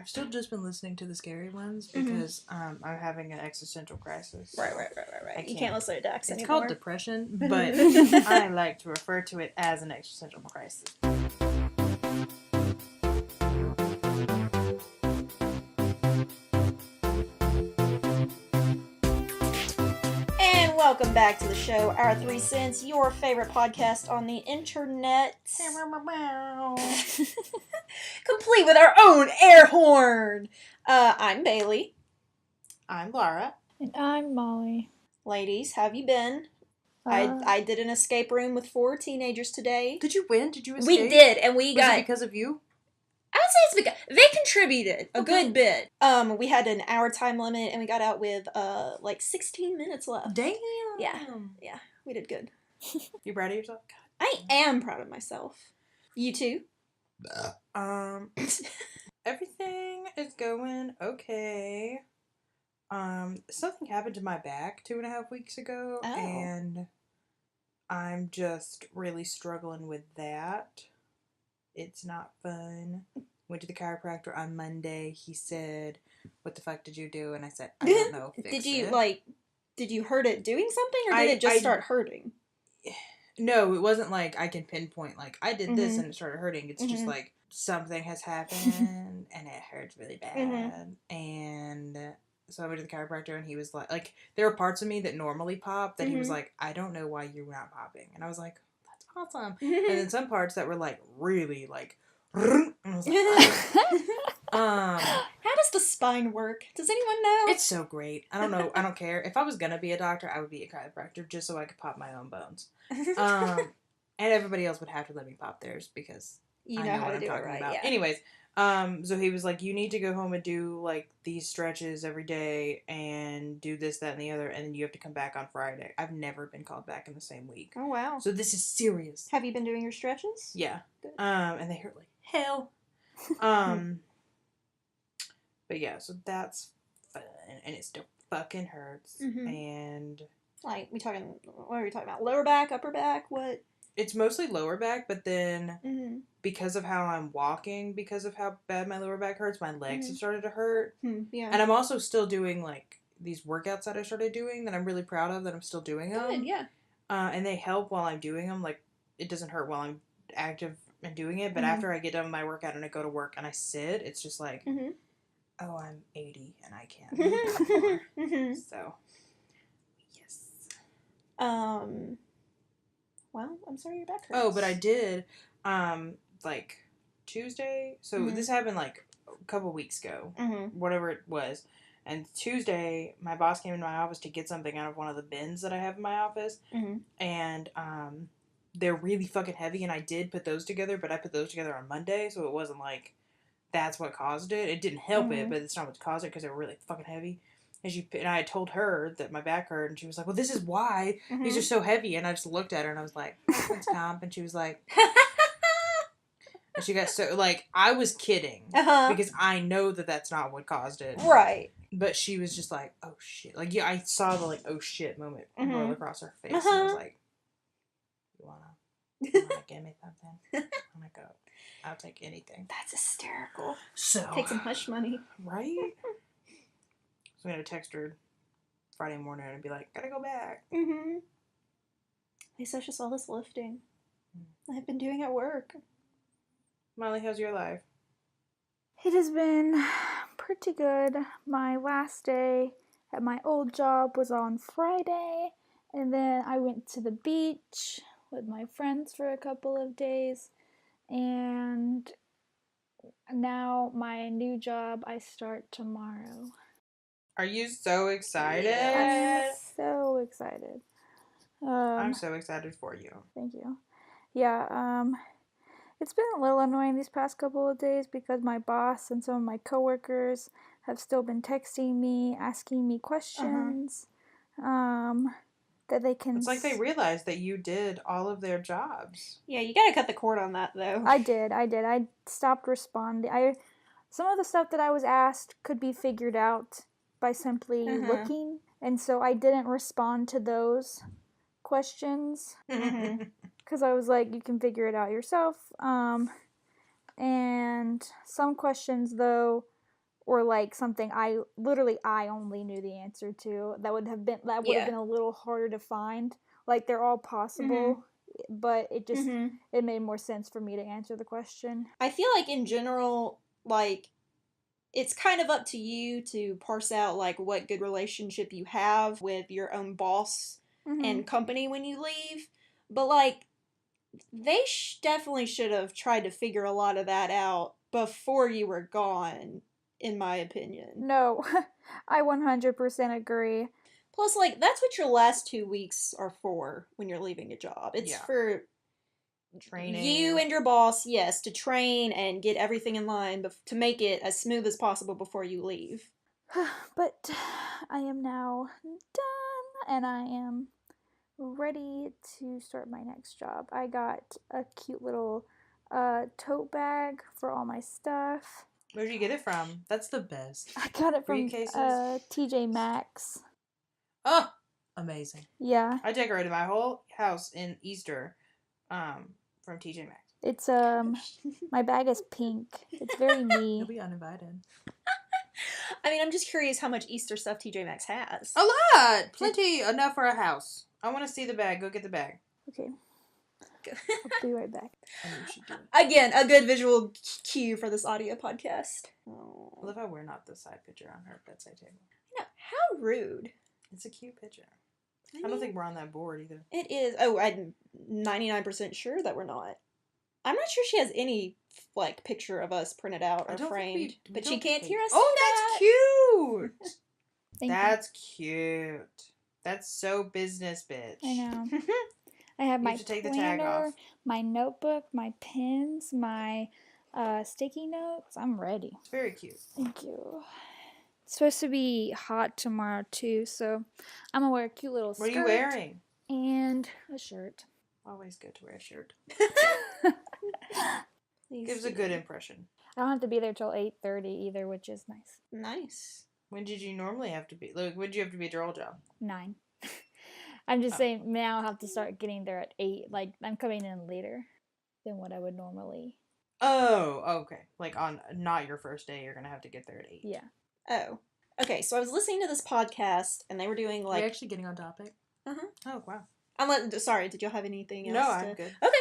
I've still just been listening to the scary ones because I'm having an existential crisis. Right. You can't listen to Dax anymore. It's called depression, but I like to refer to it as an existential crisis. And welcome back to the show, Our 3 Cents, your favorite podcast on the internet. Complete with our own air horn. I'm Bailey. I'm Laura. And I'm Molly. Ladies, how have you been? I did an escape room with 4 teenagers today. Did you win? Did you escape? We did, and we got... Was it because of you? I would say it's because... They contributed a good bit. We had an hour time limit, and we got out with, 16 minutes left. Damn! Yeah, we did good. You proud of yourself? God. I am proud of myself. You too? Everything is going okay. Something happened to my back 2.5 weeks ago, and I'm just really struggling with that. It's not fun. Went to the chiropractor on Monday. He said, "What the fuck did you do?" And I said, "I don't know." Did you hurt it doing something, or did it just start hurting? No, it wasn't like I can pinpoint, like, I did this and it started hurting. It's just like, something has happened and it hurts really bad. And so I went to the chiropractor and he was like, there were parts of me that normally pop that he was like, "I don't know why you're not popping." And I was like, "That's awesome." And then some parts that were like, really like, and I was like, how does the spine work? Does anyone know? It's so great. I don't know. I don't care. If I was gonna be a doctor, I would be a chiropractor just so I could pop my own bones. And everybody else would have to let me pop theirs because I know what I'm talking about. Yeah. Anyways, so he was like, "You need to go home and do like these stretches every day and do this, that, and the other, and then you have to come back on Friday." I've never been called back in the same week. Oh wow. So this is serious. Have you been doing your stretches? Yeah. Good. And they hurt like hell. But yeah, so that's fun, and it still fucking hurts. And like, what are we talking about? Lower back, upper back, what? It's mostly lower back, but then because of how I'm walking, because of how bad my lower back hurts, my legs have started to hurt. Yeah. And I'm also still doing like these workouts that I started doing that I'm really proud of, that I'm still doing them. Good, yeah. And they help while I'm doing them. Like, it doesn't hurt while I'm active and doing it, but after I get done with my workout and I go to work and I sit, it's just like, oh, I'm 80 and I can't move anymore. So, yes. Well, I'm sorry your back hurts. Oh, but I did, like, Tuesday, so this happened, like, a couple weeks ago, whatever it was, and Tuesday, my boss came into my office to get something out of one of the bins that I have in my office, and, they're really fucking heavy, and I did put those together, but I put those together on Monday, so it wasn't, like, that's what caused it. It didn't help it, but it's not what caused it, because they were really fucking heavy. And I told her that my back hurt, and she was like, "Well, this is why. These are so heavy." And I just looked at her, and I was like, "That's comp." And she was like, and she got so, like, I was kidding, because I know that that's not what caused it. Right. But she was just like, "Oh, shit." Like, yeah, I saw the, like, "Oh, shit" moment roll across her face, and I was like, you wanna give me something? I'm like, "Oh, I'll take anything." That's hysterical. So. Take some hush money. Right? So I'm going to text her Friday morning and be like, "Gotta go back." Hey, so just all this lifting I've been doing at work. Molly, how's your life? It has been pretty good. My last day at my old job was on Friday, and then I went to the beach with my friends for a couple of days, and now my new job, I start tomorrow. Are you so excited? I'm so excited. I'm so excited for you. Thank you. Yeah, it's been a little annoying these past couple of days because my boss and some of my coworkers have still been texting me, asking me questions, that they can... It's like they realized that you did all of their jobs. Yeah, you gotta cut the cord on that, though. I did. I stopped responding. Some of the stuff that I was asked could be figured out by simply looking, and so I didn't respond to those questions because I was like, you can figure it out yourself. And some questions, though, or like something I only knew the answer to, that would have been a little harder to find. Like they're all possible, but it just it made more sense for me to answer the question. I feel like in general, like, it's kind of up to you to parse out like what good relationship you have with your own boss and company when you leave. But like, they definitely should have tried to figure a lot of that out before you were gone, in my opinion. No, I 100% agree. Plus, like, that's what your last 2 weeks are for when you're leaving a job. It's for training. You and your boss, yes, to train and get everything in line to make it as smooth as possible before you leave. But I am now done, and I am ready to start my next job. I got a cute little tote bag for all my stuff. Where did you get it from? That's the best. I got it from TJ Maxx. Oh, amazing. Yeah. I decorated my whole house in Easter from TJ Maxx. It's my bag is pink. It's very me. You'll be uninvited. I mean, I'm just curious how much Easter stuff TJ Maxx has. A lot! Plenty. Enough for a house. I want to see the bag. Go get the bag. Okay. I'll be right back. I know you should do it. Again, a good visual cue for this audio podcast. Oh. I love how we're not the side picture on her bedside table. No, how rude. It's a cute picture. I don't think we're on that board either. It is. Oh, I'm 99% sure that we're not. I'm not sure she has any, like, picture of us printed out or framed. But she can't hear us. Oh, that's cute! That's cute. That's so business, bitch. I know. I have my planner, my notebook, my pens, my sticky notes. I'm ready. It's very cute. Thank you. It's supposed to be hot tomorrow too, so I'm gonna wear a cute little skirt. What are you wearing? And a shirt. Always good to wear a shirt. Gives a good impression. I don't have to be there till 8:30 either, which is nice. Nice. When did you normally have to be? Like, when did you have to be at your old job? 9. I'm just saying now I have to start getting there at 8. Like, I'm coming in later than what I would normally. Oh, okay. Like, on not your first day, you're going to have to get there at 8. Yeah. Oh. Okay, so I was listening to this podcast, and they were doing, like... Are we actually getting on topic? Uh-huh. Oh, wow. Sorry, did y'all have anything else? No, I'm good. Okay.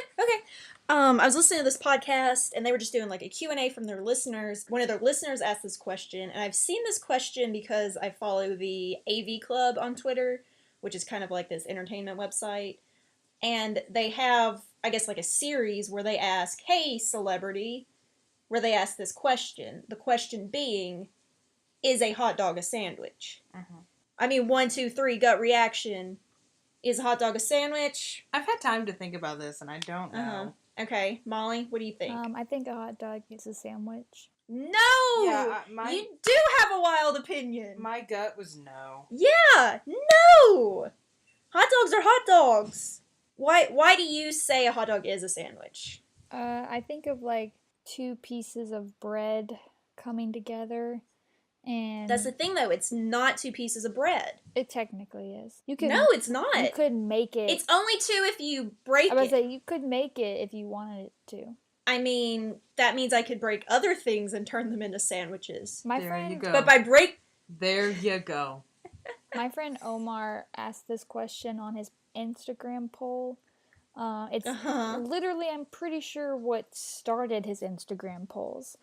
I was listening to this podcast, and they were just doing, like, a Q&A from their listeners. One of their listeners asked this question, and I've seen this question because I follow the AV Club on Twitter, which is kind of like this entertainment website. And they have, I guess, like a series where they ask, hey, celebrity, where they ask this question. The question being, is a hot dog a sandwich? Mm-hmm. I mean, 1, 2, 3, gut reaction. Is a hot dog a sandwich? I've had time to think about this, and I don't know. Okay, Molly, what do you think? I think a hot dog is a sandwich. No! Yeah, you do have a wild opinion. My gut was no. Yeah, no! Hot dogs are hot dogs. Why do you say a hot dog is a sandwich? I think of like 2 pieces of bread coming together. And that's the thing, though. It's not 2 pieces of bread. It technically is. No, it's not. You could make it. It's only 2 if you break it. I was say you could make it if you wanted it to. I mean, that means I could break other things and turn them into sandwiches. There you go. But by break... There you go. My friend Omar asked this question on his Instagram poll. It's literally, I'm pretty sure, what started his Instagram polls.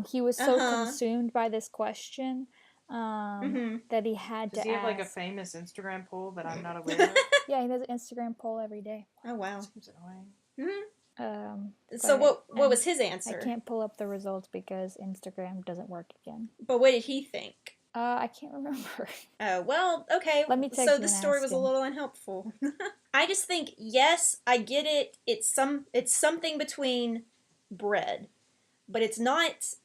He was so consumed by this question that he had to ask. Does he have like a famous Instagram poll that I'm not aware of? Yeah, he does an Instagram poll every day. Oh, wow. Seems annoying. So what was his answer? I can't pull up the results because Instagram doesn't work again. But what did he think? I can't remember. Oh, well, okay. Let me text So him the and story ask was him. a little unhelpful. I just think, yes, I get it. It's something between bread. But it's not...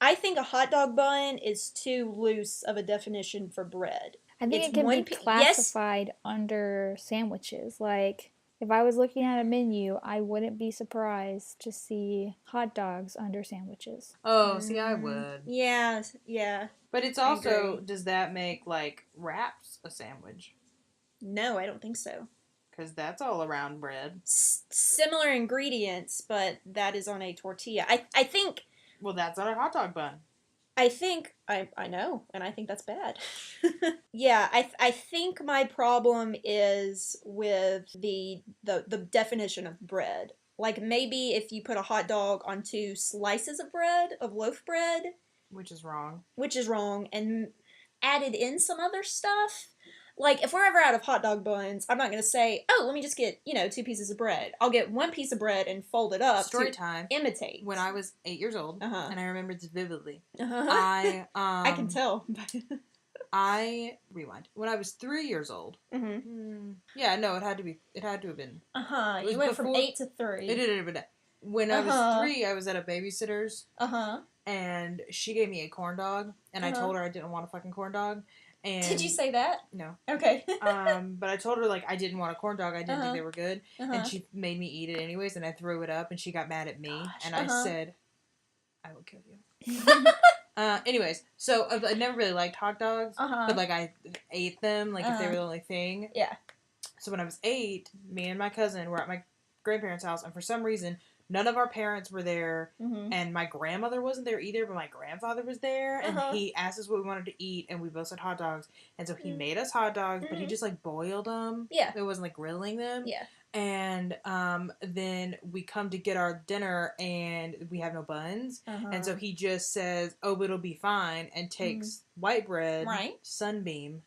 I think a hot dog bun is too loose of a definition for bread. I think it can be classified under sandwiches. Like, if I was looking at a menu, I wouldn't be surprised to see hot dogs under sandwiches. Oh, see, I would. Yeah. But it's also, does that make, like, wraps a sandwich? No, I don't think so. Because that's all around bread. Similar ingredients, but that is on a tortilla. I think... Well, that's on a hot dog bun. I know, and I think that's bad. Yeah, I think my problem is with the definition of bread. Like, maybe if you put a hot dog on 2 slices of bread, of loaf bread, which is wrong. And added in some other stuff. Like, if we're ever out of hot dog buns, I'm not going to say, oh, let me just get, 2 pieces of bread. I'll get 1 piece of bread and fold it up Story time. Imitate. When I was 8 years old, and I remember this vividly, I can tell. I rewind. When I was 3 years old, yeah, no, it had to have been. You went from 8 to 3. It did. When I was 3, I was at a babysitter's. And she gave me a corn dog, and I told her I didn't want a fucking corn dog. And did you say that? No. Okay. But I told her, like, I didn't want a corn dog. I didn't think they were good. And she made me eat it anyways, and I threw it up, and she got mad at me. Gosh, and I said, I will kill you. Anyways, so I never really liked hot dogs, but, like, I ate them, like, if they were the only thing. Yeah. So when I was 8, me and my cousin were at my grandparents' house, and for some reason, none of our parents were there, and my grandmother wasn't there either, but my grandfather was there, and he asked us what we wanted to eat, and we both said hot dogs, and so he made us hot dogs, but he just, like, boiled them. Yeah. It wasn't, like, grilling them. Yeah. And then we come to get our dinner, and we have no buns, and so he just says, oh, but it'll be fine, and takes white bread, Sunbeam,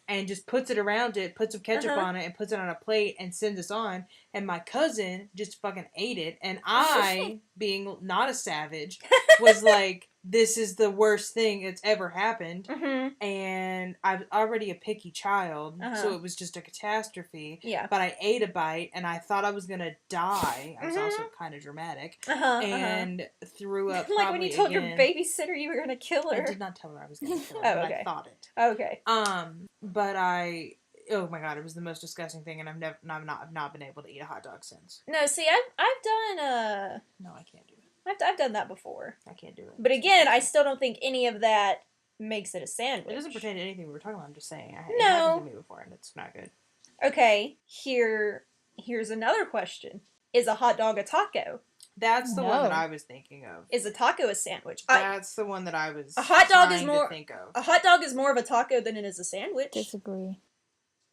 and just puts it around it, puts some ketchup on it, and puts it on a plate, and sends us on. And my cousin just fucking ate it. And I, being not a savage, was like, this is the worst thing that's ever happened. And I'm already a picky child, so it was just a catastrophe. Yeah. But I ate a bite, and I thought I was going to die. I was also kind of dramatic. And threw up like when you told your babysitter you were going to kill her. I did not tell her I was going to kill her, but I thought it. Okay. But oh my god, it was the most disgusting thing, and I've not been able to eat a hot dog since. No, see, I've done No, I can't do it. I've done that before. I can't do it. But again, I still don't think any of that makes it a sandwich. It doesn't pertain to anything we were talking about. I'm just saying. No. It happened to me before, and it's not good. Okay, here's another question: is a hot dog a taco? That's the one that I was thinking of. Is a taco a sandwich? That's the one that I was. A hot dog is more. To think of. A hot dog is more of a taco than it is a sandwich. Disagree.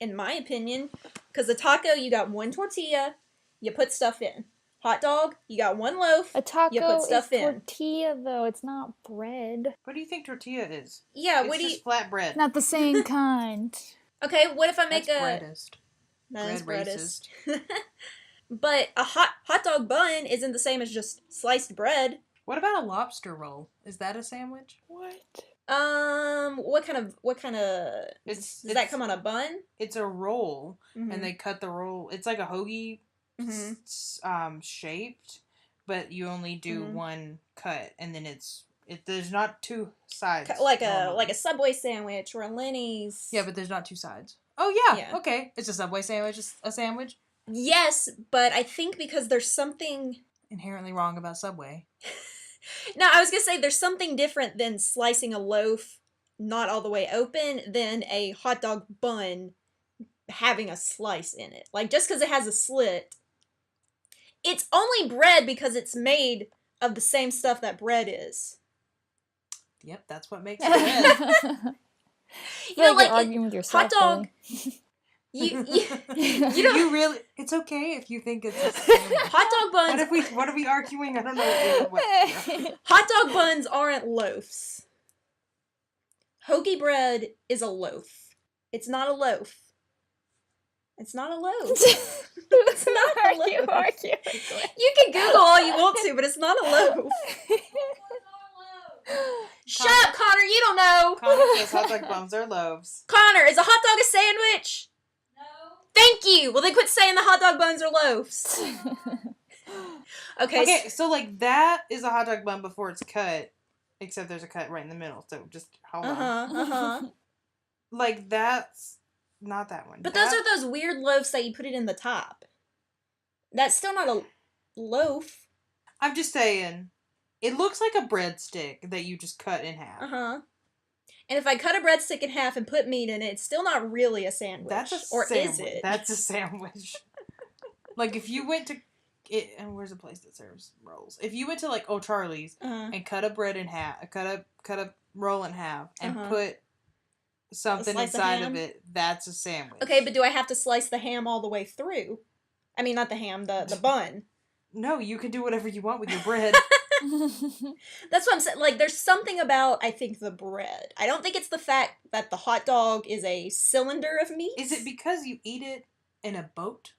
In my opinion, because a taco, you got 1 tortilla, you put stuff in. Hot dog, you got 1 loaf, a taco you put stuff is tortilla, though. It's not bread. What do you think tortilla is? Yeah, it's just flat bread. Not the same kind. Okay, what if I make breadist. That is breadist. But a hot dog bun isn't the same as just sliced bread. What about a lobster roll? Is that a sandwich? What? What kind of does that come on a bun? It's a roll, and they cut the roll. It's like a hoagie, shaped, but you only do 1 cut, and then there's not 2 sides. Like a Subway sandwich or a Lenny's. Yeah, but there's not 2 sides. Oh yeah. Okay. It's a Subway sandwich. A sandwich. Yes, but I think because there's something inherently wrong about Subway. No, I was going to say there's something different than slicing a loaf not all the way open than a hot dog bun having a slice in it. Like, just because it has a slit, it's only bread because it's made of the same stuff that bread is. Yep, that's what makes it bread. You know, like you're arguing with yourself. Hot dog. You don't. You really? It's okay if you think it's a sandwich. Hot dog buns. What are we arguing? I don't know. Hot dog buns aren't loaves. Hoagie bread is a loaf. It's not a loaf. It's not a loaf. It's not a loaf. You can Google all you want to, but it's not a loaf. Shut up, Connor. You don't know. Connor says hot dog buns are loaves. Connor, is a hot dog a sandwich? Thank you! Well, then quit saying the hot dog buns are loaves. Okay, so like that is a hot dog bun before it's cut, except there's a cut right in the middle, so just hold on. Like that's not that one. But those are those weird loaves that you put it in the top. That's still not a loaf. I'm just saying, it looks like a breadstick that you just cut in half. And if I cut a breadstick in half and put meat in it, it's still not really a sandwich. That's a sandwich. Is it? That's a sandwich. Like if you went to and where's a place that serves rolls? If you went to like O'Charlie's and cut a bread in half, cut a roll in half, and put something inside of it, that's a sandwich. Okay, but do I have to slice the ham all the way through? I mean, not the ham, the bun. No, you can do whatever you want with your bread. That's what I'm saying. Like, there's something about, I think, the bread. I don't think it's the fact that the hot dog is a cylinder of meat. Is it because you eat it in a boat?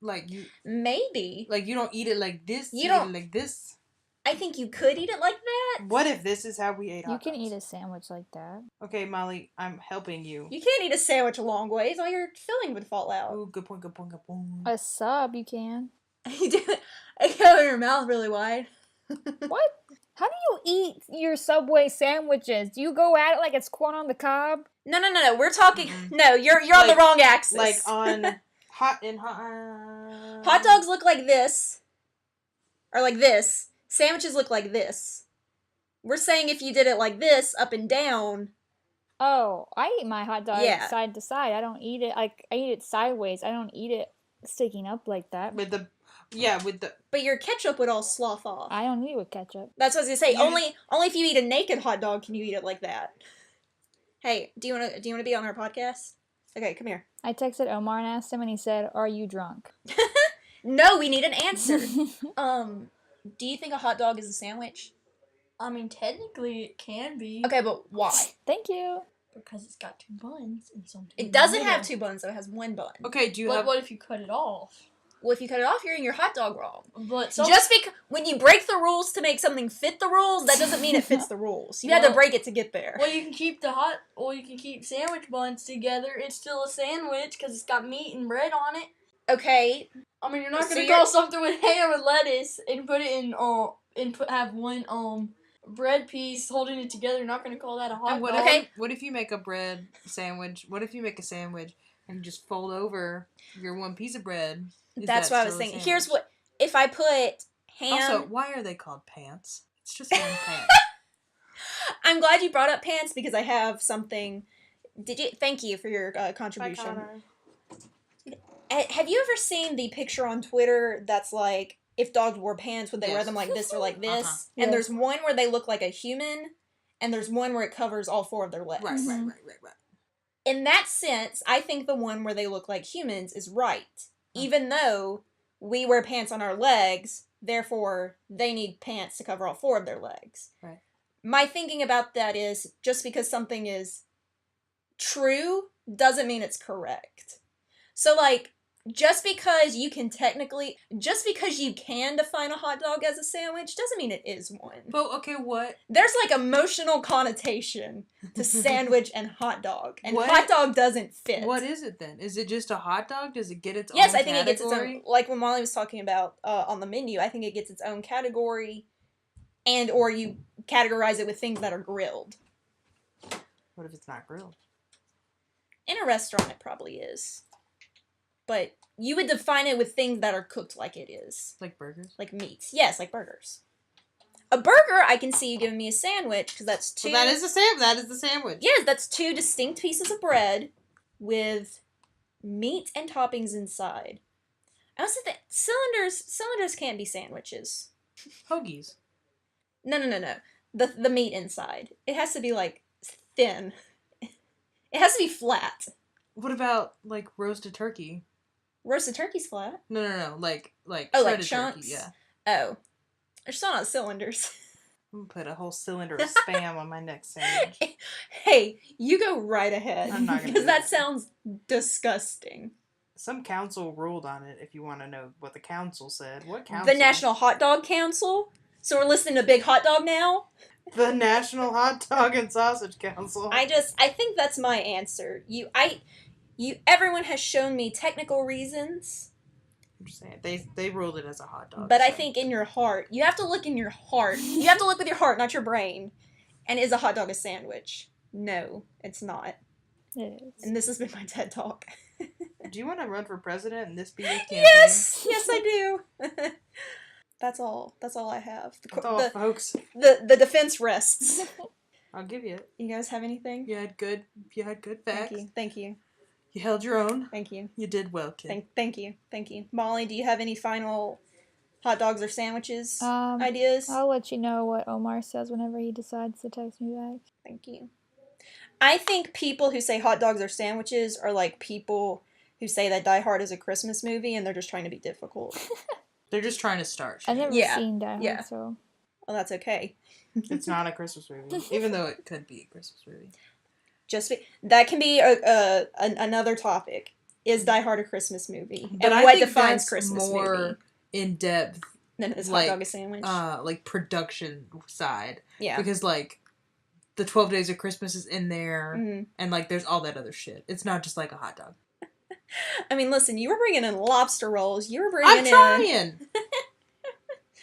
Like, you... Maybe. Like, you don't eat it like this, you eat it like this? I think you could eat it like that. What if this is how we ate hot dogs? You can eat a sandwich like that. Okay, Molly, I'm helping you. You can't eat a sandwich a long ways. All your filling would fall out. Ooh, good point, good point, good point. A sub, you can. You do it. It goes in your mouth really wide. What? How do you eat your Subway sandwiches? Do you go at it like it's corn on the cob? No. We're talking. No, you're on the wrong axis. Like on hot dogs look like this, or like this. Sandwiches look like this. We're saying if you did it like this, up and down. Oh, I eat my hot dog side to side. I don't eat it like I eat it sideways. I don't eat it sticking up like that. But your ketchup would all slough off. I don't eat it with ketchup. That's what I was gonna say. Only if you eat a naked hot dog can you eat it like that. Hey, do you wanna be on our podcast? Okay, come here. I texted Omar and asked him, and he said, "Are you drunk?" No, we need an answer. Do you think a hot dog is a sandwich? I mean, technically it can be. Okay, but why? Thank you. Because it's got 2 buns and something. It doesn't have 2 buns, though. It has 1 bun. Okay, what if you cut it off? Well, if you cut it off, you're eating your hot dog wrong. But just because when you break the rules to make something fit the rules, that doesn't mean it fits the rules. You had to break it to get there. Well, you can keep sandwich buns together. It's still a sandwich because it's got meat and bread on it. Okay. I mean, you're not gonna go something with ham and lettuce and put it in have one bread piece holding it together. You're not gonna call that a hot dog. Okay. What if you make a bread sandwich? What if you make a sandwich and you just fold over your one piece of bread? That's what I was thinking. Here's what, if I put ham... Also, why are they called pants? It's just one pant. I'm glad you brought up pants because I have something... Thank you for your contribution. Have you ever seen the picture on Twitter that's like, if dogs wore pants, would they wear them like this or like this? And there's one where they look like a human, and there's one where it covers all 4 of their legs. Right. In that sense, I think the one where they look like humans is right. Even though we wear pants on our legs, therefore they need pants to cover all 4 of their legs. Right. My thinking about that is just because something is true doesn't mean it's correct. So, like, just because you can define a hot dog as a sandwich doesn't mean it is one. But, okay, what? There's, like, emotional connotation to sandwich and hot dog. And hot dog doesn't fit. What is it, then? Is it just a hot dog? Does it get its own category? Yes, I think it gets its own... Like when Molly was talking about on the menu, I think it gets its own category. And, or you categorize it with things that are grilled. What if it's not grilled? In a restaurant, it probably is. But you would define it with things that are cooked like it is. Like burgers? Like meats. Yes, like burgers. A burger, I can see you giving me a sandwich, because that's 2... Well, that is the sandwich. Yes, that's 2 distinct pieces of bread with meat and toppings inside. I also think cylinders can't be sandwiches. Hoagies. No. The meat inside. It has to be, like, thin. It has to be flat. What about, like, roasted turkey? Roasted turkey's flat. No. Like oh, shredded like chunks? turkey, yeah. Oh. They're still not cylinders. I'm gonna put a whole cylinder of Spam on my next sandwich. Hey, you go right ahead. I'm not gonna because that sounds disgusting. Some council ruled on it, if you want to know what the council said. What council? The National Hot Dog Council? So we're listening to Big Hot Dog now? The National Hot Dog and Sausage Council. I think that's my answer. Everyone has shown me technical reasons. I'm just saying, they ruled it as a hot dog. But so. I think in your heart, you have to look in your heart. You have to look with your heart, not your brain. And is a hot dog a sandwich? No, it's not. It is. And this has been my TED Talk. Do you want to run for president and this be your campaign? Yes, I do. That's all I have. That's all, folks. The defense rests. I'll give you it. You guys have anything? You had good facts. Thank you. You held your own. Thank you. You did well, kid. Thank you. Molly, do you have any final hot dogs or sandwiches ideas? I'll let you know what Omar says whenever he decides to text me back. Thank you. I think people who say hot dogs or sandwiches are like people who say that Die Hard is a Christmas movie and they're just trying to be difficult. They're just trying to start. I've never seen Die Hard, so... Well, that's okay. It's not a Christmas movie, even though it could be a Christmas movie. That can be another topic. Is Die Hard a Christmas movie? But and I what think defines that's Christmas more movie? In depth Than is hot dog a sandwich? Like production side. Yeah. Because like the 12 Days of Christmas is in there, and like there's all that other shit. It's not just like a hot dog. I mean, listen, you were bringing in lobster rolls. You were bringing I'm trying.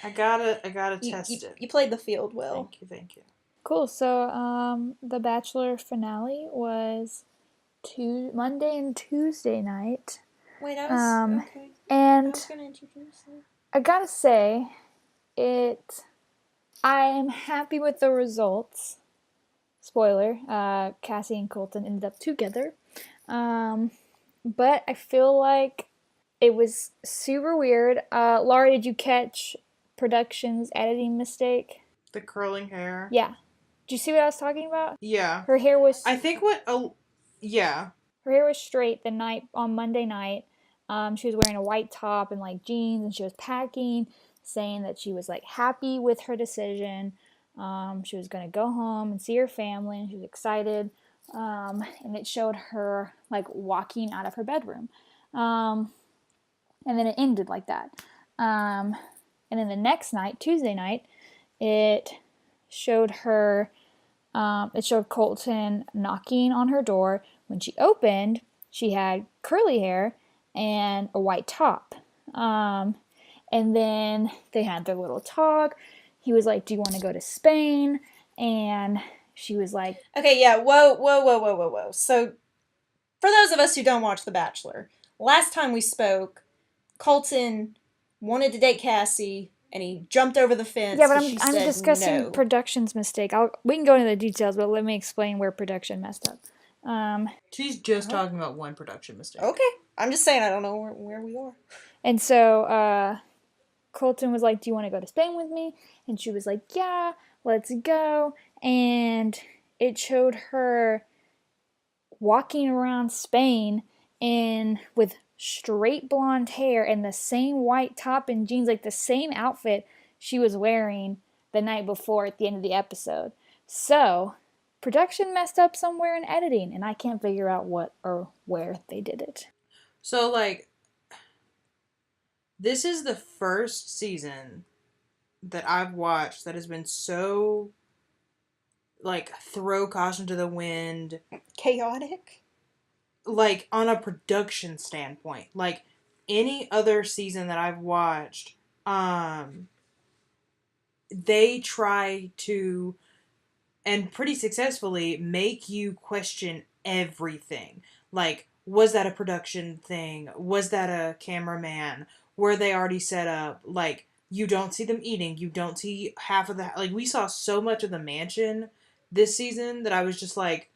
I gotta test it. You played the field well. Thank you. Cool. So, the Bachelor finale was Monday and Tuesday night. Wait, I was okay. And I was gonna introduce it. I gotta say, I am happy with the results. Spoiler: Cassie and Colton ended up together. But I feel like it was super weird. Laura, did you catch production's editing mistake? The curling hair. Yeah. Did you see what I was talking about? Yeah. Her hair was... I think yeah. Her hair was straight on Monday night. She was wearing a white top and like jeans, and she was packing, saying that she was like happy with her decision. She was going to go home and see her family, and she was excited. And it showed her like walking out of her bedroom. And then it ended like that. And then the next night, Tuesday night, it showed her, it showed Colton knocking on her door. When she opened, she had curly hair and a white top. And then they had their little talk. He was like, "Do you want to go to Spain?" And she was like... Okay, yeah, whoa. So, for those of us who don't watch The Bachelor, last time we spoke, Colton wanted to date Cassie, and he jumped over the fence. Yeah, but I'm discussing no. production's mistake. We can go into the details, but let me explain where production messed up. She's just talking about one production mistake. Okay. I'm just saying I don't know where we are. And so, Colton was like, "Do you want to go to Spain with me?" And she was like, "Yeah, let's go." And it showed her walking around Spain with straight blonde hair and the same white top and jeans, like the same outfit she was wearing the night before at the end of the episode. So, production messed up somewhere in editing, and I can't figure out what or where they did it. So, like, this is the first season that I've watched that has been so, like, throw caution to the wind. Chaotic? Like, on a production standpoint. Like, any other season that I've watched, they try to, and pretty successfully, make you question everything. Like, was that a production thing? Was that a cameraman? Were they already set up? Like, you don't see them eating. You don't see half of the... Like, we saw so much of the mansion this season that I was just like,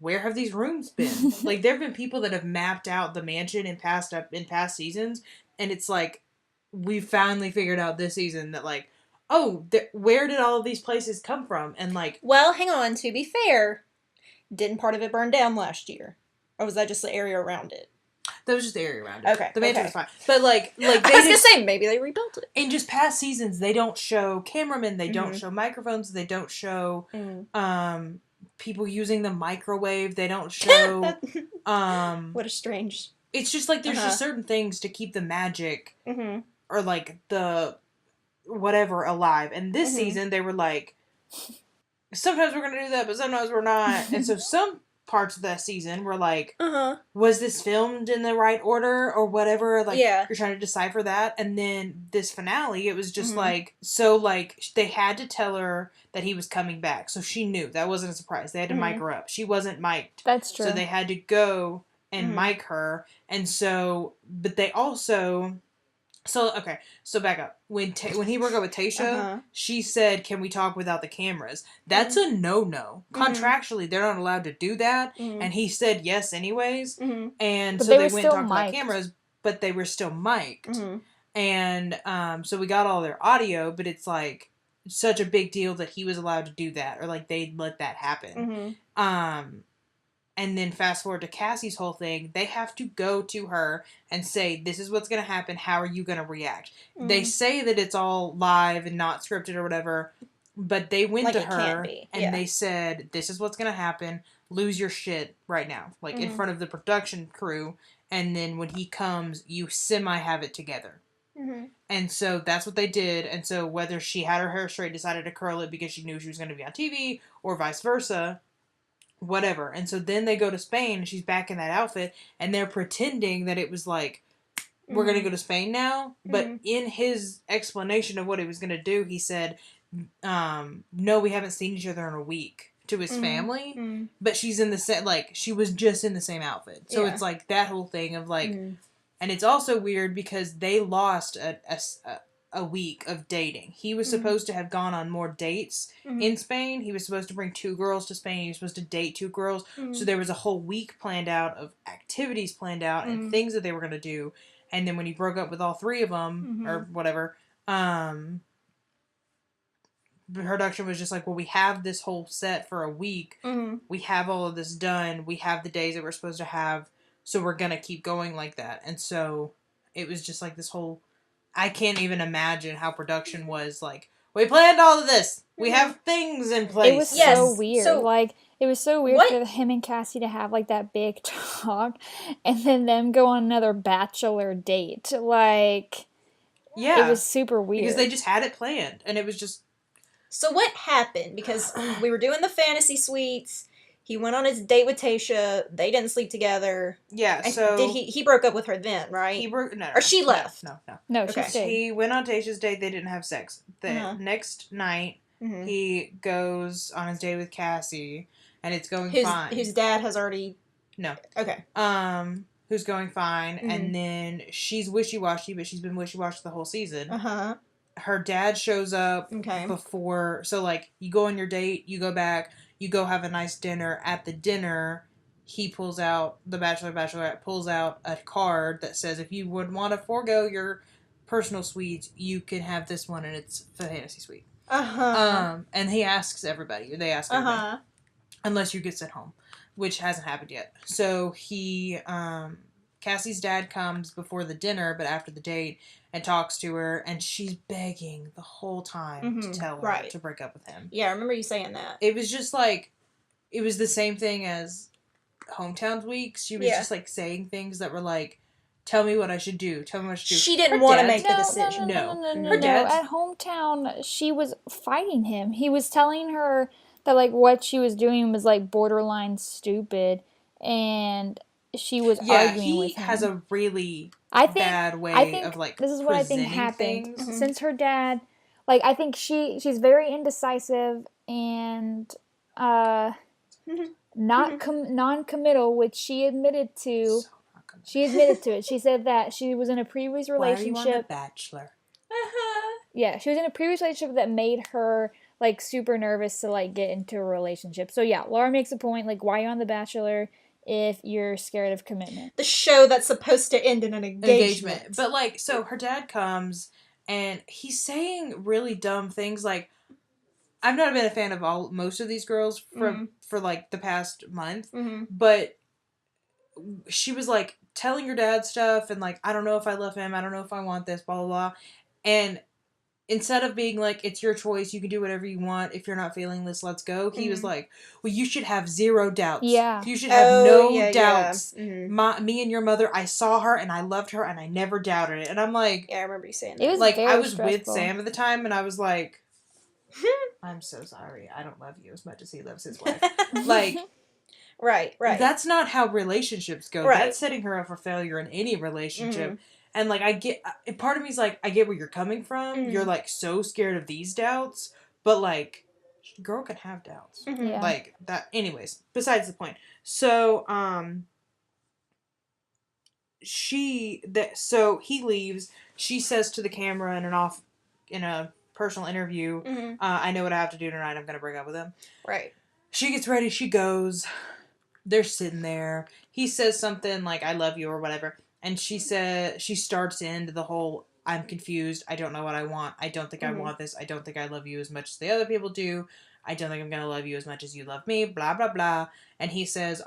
where have these rooms been? Like, there have been people that have mapped out the mansion in past seasons, and it's like, we finally figured out this season that, like, oh, where did all of these places come from? And, like... Well, hang on, to be fair, didn't part of it burn down last year? Or was that just the area around it? That was just the area around it. Okay. The mansion was fine. But, like I was going to say, maybe they rebuilt it. In just past seasons, they don't show cameramen, they don't show microphones, they don't show people using the microwave, they don't show... What a strange... It's just like there's just certain things to keep the magic or, like, the whatever alive. And this season, they were like, sometimes we're going to do that, but sometimes we're not. And so some parts of that season were like, was this filmed in the right order or whatever? Like, you're trying to decipher that. And then this finale, it was just like, so, like, they had to tell her that he was coming back. So she knew. That wasn't a surprise. They had to mic her up. She wasn't mic'd. That's true. So they had to go and mic her. And so, but they also So back up. When he broke up with Tayshia, she said, "Can we talk without the cameras?" That's a no-no. Contractually, they're not allowed to do that. And he said yes anyways. And But so they went and talked about cameras, but they were still mic'd. And so we got all their audio, but it's like such a big deal that he was allowed to do that, or like they'd let that happen. And then fast forward to Cassie's whole thing, they have to go to her and say, this is what's going to happen. How are you going to react? They say that it's all live and not scripted or whatever, but they went to her and they said, this is what's going to happen. Lose your shit right now. Like in front of the production crew. And then when he comes, you have it together. And so that's what they did. And so whether she had her hair straight, decided to curl it because she knew she was going to be on TV, or vice versa, whatever. And so then they go to Spain and she's back in that outfit and they're pretending that it was like, we're going to go to Spain now. But in his explanation of what he was going to do, he said, no, we haven't seen each other in a week, to his family. But she's in the same, like, she was just in the same outfit. So it's like that whole thing of like, and it's also weird because they lost a week of dating. He was supposed to have gone on more dates in Spain. He was supposed to bring 2 girls to Spain. He was supposed to date 2 girls. So there was a whole week planned out of activities planned out and things that they were going to do. And then when he broke up with all 3 of them or whatever, the production was just like, well, we have this whole set for a week. We have all of this done. We have the days that we're supposed to have. So we're going to keep going like that. And so it was just like this whole, I can't even imagine how production was like, we planned all of this. We have things in place. It was so weird. So, like, it was so weird for him and Cassie to have, like, that big talk and then them go on another Bachelor date. Like, it was super weird. Because they just had it planned. And it was just... So what happened? Because we were doing the fantasy suites. He went on his date with Tayshia. They didn't sleep together. Yeah, and so... He broke up with her then, right? Or she left? No, she stayed. He went on Tayshia's date. They didn't have sex. The next night, he goes on his date with Cassie, and it's going fine. Whose dad has already... No. Okay. Who's going fine, and then she's wishy-washy, but she's been wishy-washy the whole season. Her dad shows up before... So, like, you go on your date, you go back... You go have a nice dinner. At the dinner, he pulls out, the Bachelorette pulls out a card that says, if you would want to forego your personal suite, you can have this one, and it's a fantasy suite. And he asks everybody. They ask everybody. Unless you get sent home, which hasn't happened yet. So he, Cassie's dad comes before the dinner, but after the date, and talks to her, and she's begging the whole time to tell her to break up with him. Yeah, I remember you saying that. It was just like, it was the same thing as Hometown Weeks. She was just like saying things that were like, tell me what I should do. Tell me what I should do. She didn't want to make the decision. No. At Hometown, she was fighting him. He was telling her that, like, what she was doing was, like, borderline stupid, and she was arguing with him. He has a really bad way of, like, this is what I think happened. Since her dad, like, I think she's very indecisive and non-committal, which she admitted to. She admitted to it. She said that she was in a previous relationship. Why are you on The Bachelor? Yeah, she was in a previous relationship that made her, like, super nervous to, like, get into a relationship. So, yeah, Laura makes a point, like, why are you on The Bachelor if you're scared of commitment? The show that's supposed to end in an engagement. But, like, so her dad comes, and he's saying really dumb things, like, I've not been a fan of most of these girls for, like, the past month, but she was, like, telling your dad stuff, and, like, I don't know if I love him, I don't know if I want this, blah, blah, blah, and instead of being like, it's your choice, you can do whatever you want, if you're not feeling this, let's go, he was like, well, you should have zero doubts. Yeah. You should have no doubts. Yeah. Me and your mother, I saw her, and I loved her, and I never doubted it. And I'm like... Yeah, I remember you saying that. It was like, very I was stressful. with Sam at the time, and I was like, I'm so sorry, I don't love you as much as he loves his wife. Like... Right. That's not how relationships go. Right. That's setting her up for failure in any relationship. And, like, part of me's like, I get where you're coming from. You're, like, so scared of these doubts. But, like, girl can have doubts. Yeah. Like, that. Anyways, besides the point. So, so he leaves. She says to the camera in a personal interview, I know what I have to do tonight. I'm going to break up with him. Right. She gets ready. She goes. They're sitting there. He says something like, I love you or whatever. And she starts into the whole, I'm confused. I don't know what I want. I don't think I want this. I don't think I love you as much as the other people do. I don't think I'm going to love you as much as you love me. Blah, blah, blah. And he says,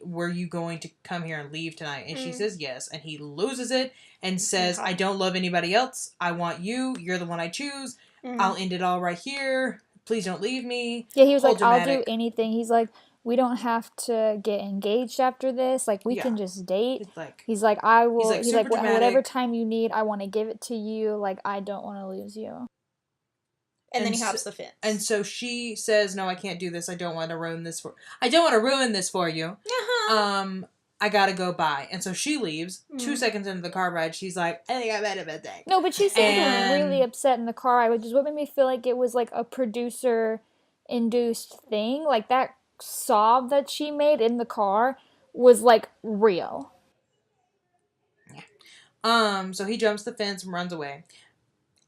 were you going to come here and leave tonight? And she says yes. And he loses it and says, I don't love anybody else. I want you. You're the one I choose. I'll end it all right here. Please don't leave me. Yeah, he was like, I'll do anything. He's like, we don't have to get engaged after this. Like, we can just date. He's like, I will. He's like whatever time you need, I want to give it to you. Like, I don't want to lose you. And then he hops the fence. And so she says, no, I can't do this. I don't want to ruin this for you. Uh-huh. I gotta go by. And so she leaves. 2 seconds into the car ride, she's like, I think I made a mistake. No, but she seemed really upset in the car ride, which is what made me feel like it was like a producer-induced thing. Like, that sob that she made in the car was like real. Yeah. So he jumps the fence and runs away.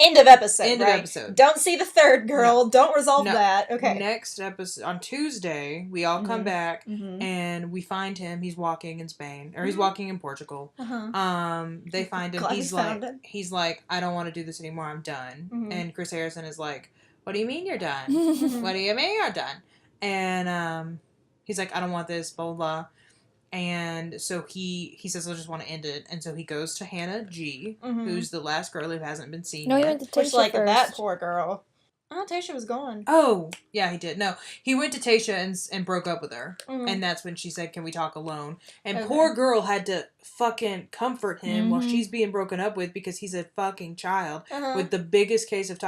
End of episode. Don't see the third girl. No. Don't resolve that. Okay. Next episode, on Tuesday, we all come back and we find him. He's walking in Spain, or he's walking in Portugal. They find him. He's like, I don't want to do this anymore. I'm done. And Chris Harrison is like, what do you mean you're done? What do you mean you're done? And he's like, I don't want this. Blah blah blah. And so he says, I just want to end it. And so he goes to Hannah G, who's the last girl who hasn't been seen yet. He went to Tasha like, first. That poor girl. Oh, Tasha was gone. Oh, yeah, he did. No, he went to Tasha and broke up with her. And that's when she said, can we talk alone? And poor girl had to fucking comfort him while she's being broken up with because he's a fucking child with the biggest case of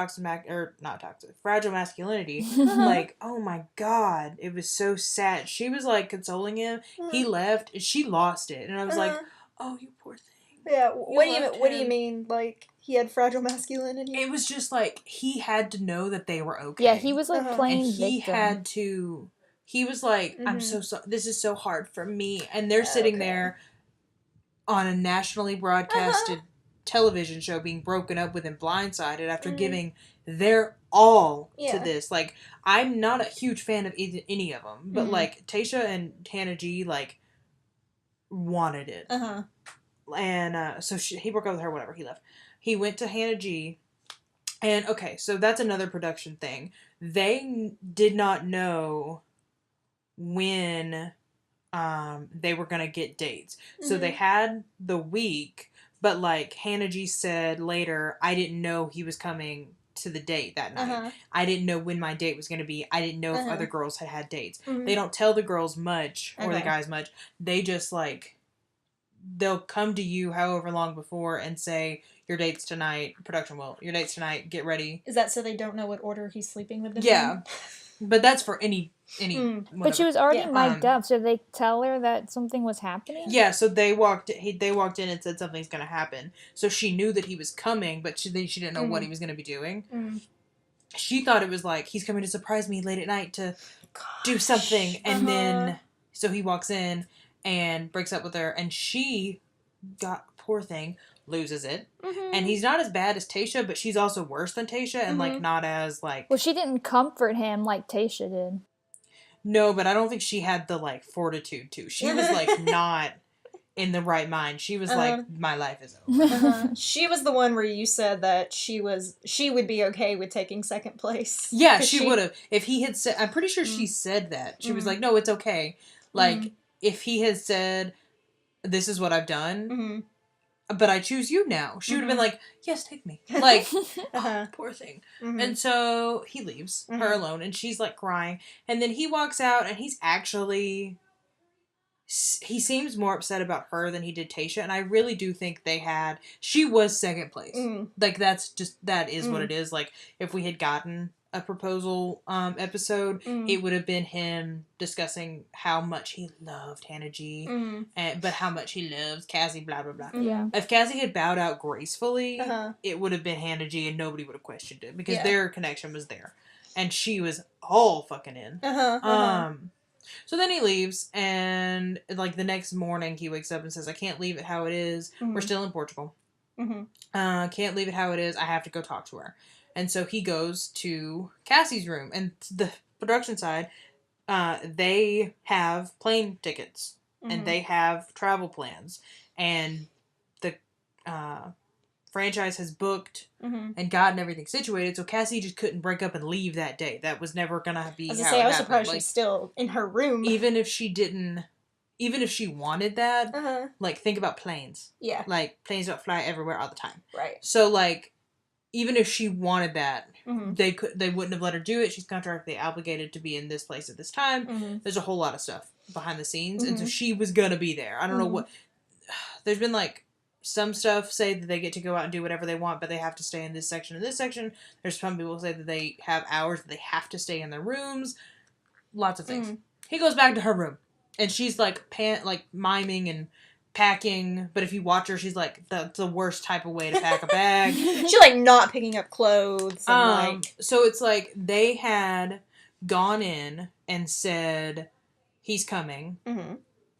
fragile masculinity. Like, oh my God. It was so sad. She was like consoling him. He left and she lost it. And I was like, oh, you poor thing. Yeah, what do you mean? Like, he had fragile masculinity? It was just like, he had to know that they were okay. Yeah, he was like playing and victim. He was like, I'm so sorry, this is so hard for me. And they're sitting there on a nationally broadcasted television show being broken up with and blindsided after giving their all to this. Like, I'm not a huge fan of any of them, but like, Tasha and Hannah G, like, wanted it. And so he broke up with her, whatever, he left. He went to Hannah G. And, okay, so that's another production thing. They did not know when they were going to get dates. So they had the week, but, like, Hannah G said later, I didn't know he was coming to the date that night. I didn't know when my date was going to be. I didn't know if other girls had dates. They don't tell the girls much, or the guys much. They just, like... They'll come to you however long before and say, your date's tonight, production will, your date's tonight, get ready. Is that so they don't know what order he's sleeping with them? Yeah. But that's for any But she was already mic'd up, so they tell her that something was happening? Yeah, so they walked in and said something's going to happen. So she knew that he was coming, but she didn't know what he was going to be doing. She thought it was like, he's coming to surprise me late at night to do something. And then, so he walks in and breaks up with her, and she poor thing, loses it. And he's not as bad as Tasha, but she's also worse than Tasha, and like not as like... Well, she didn't comfort him like Tasha did. No, but I don't think she had the like fortitude to. She was like not in the right mind. She was like, my life is over. She was the one where you said that she would be okay with taking second place. Yeah, she would have. If he had said, I'm pretty sure she said that. She was like, no, it's okay. Like, if he had said, this is what I've done, but I choose you now, she would have been like, yes, take me. Like, poor thing. And so he leaves her alone, and she's like crying. And then he walks out, and he seems more upset about her than he did Tasha. And I really do think she was second place. Like, that is what it is. Like, if we had gotten a proposal episode, it would have been him discussing how much he loved Hannah G, but how much he loves Cassie, blah, blah, blah. Yeah. If Cassie had bowed out gracefully, it would have been Hannah G and nobody would have questioned it because their connection was there. And she was all fucking in. So then he leaves, and like the next morning he wakes up and says, I can't leave it how it is. Mhm. We're still in Portugal. Mhm. Can't leave it how it is. I have to go talk to her. And so he goes to Cassie's room, and the production side, they have plane tickets, and they have travel plans, and the franchise has booked and gotten everything situated, so Cassie just couldn't break up and leave that day. That was never gonna be how it I was happened. surprised Like, she's still in her room. even if she wanted that, like, think about planes. Yeah. Like, planes don't fly everywhere all the time. Right. So, like, even if she wanted that, they wouldn't have let her do it. She's contractually obligated to be in this place at this time. There's a whole lot of stuff behind the scenes, and so she was gonna be there. I don't know what. There's been like some stuff say that they get to go out and do whatever they want, but they have to stay in this section and this section. There's some people say that they have hours that they have to stay in their rooms. Lots of things. He goes back to her room, and she's like miming and packing, but if you watch her, she's like that's the worst type of way to pack a bag. She's like not picking up clothes. And so it's like they had gone in and said, he's coming.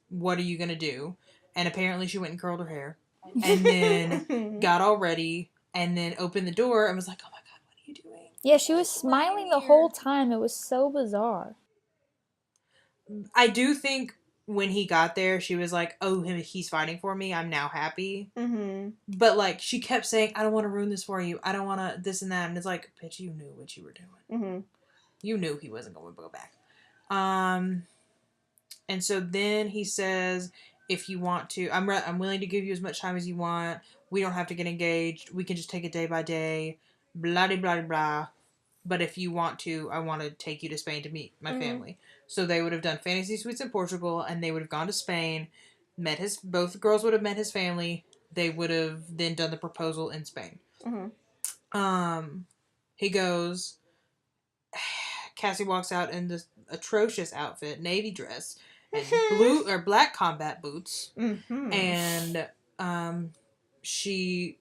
What are you gonna do? And apparently she went and curled her hair, and then got all ready, and then opened the door and was like, oh my god, what are you doing? Yeah, she was smiling the whole time. It was so bizarre. I do think when he got there, she was like, oh, he's fighting for me. I'm now happy. But, like, she kept saying, I don't want to ruin this for you. I don't want to this and that. And it's like, bitch, you knew what you were doing. You knew he wasn't going to go back. And so then he says, if you want to, I'm willing to give you as much time as you want. We don't have to get engaged. We can just take it day by day. Blah, blah, blah, blah. But if you want to, I want to take you to Spain to meet my family. So they would have done fantasy suites in Portugal, and they would have gone to Spain, both girls would have met his family. They would have then done the proposal in Spain. He goes, Cassie walks out in this atrocious outfit, navy dress, and blue or black combat boots. And she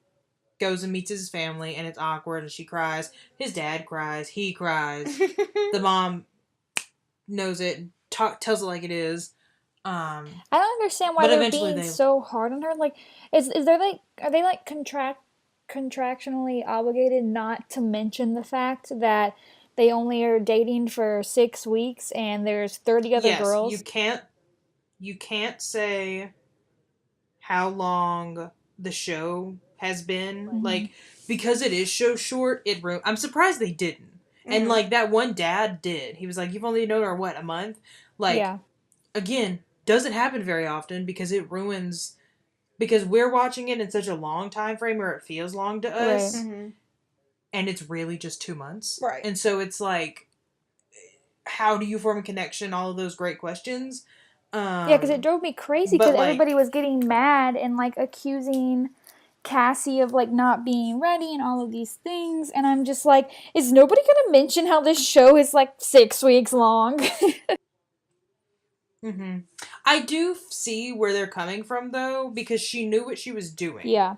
goes and meets his family, and it's awkward, and she cries. His dad cries. He cries. The mom knows it and tells it like it is. I don't understand why they're being so hard on her. Like, is there like, are they like contractually obligated not to mention the fact that they only are dating for 6 weeks and there's 30 other girls? You can't say how long the show has been, like, because it is so short. I'm surprised they didn't. And like that one dad did. He was like, "You've only known her what, a month?" Like, again, doesn't happen very often because it ruins. Because we're watching it in such a long time frame where it feels long to us, and it's really just 2 months, right? And so it's like, how do you form a connection? All of those great questions. Yeah, because it drove me crazy because everybody was getting mad and like accusing Cassie of like not being ready and all of these things, and I'm just like, is nobody gonna mention how this show is like 6 weeks long? I do see where they're coming from though, because she knew what she was doing. Yeah.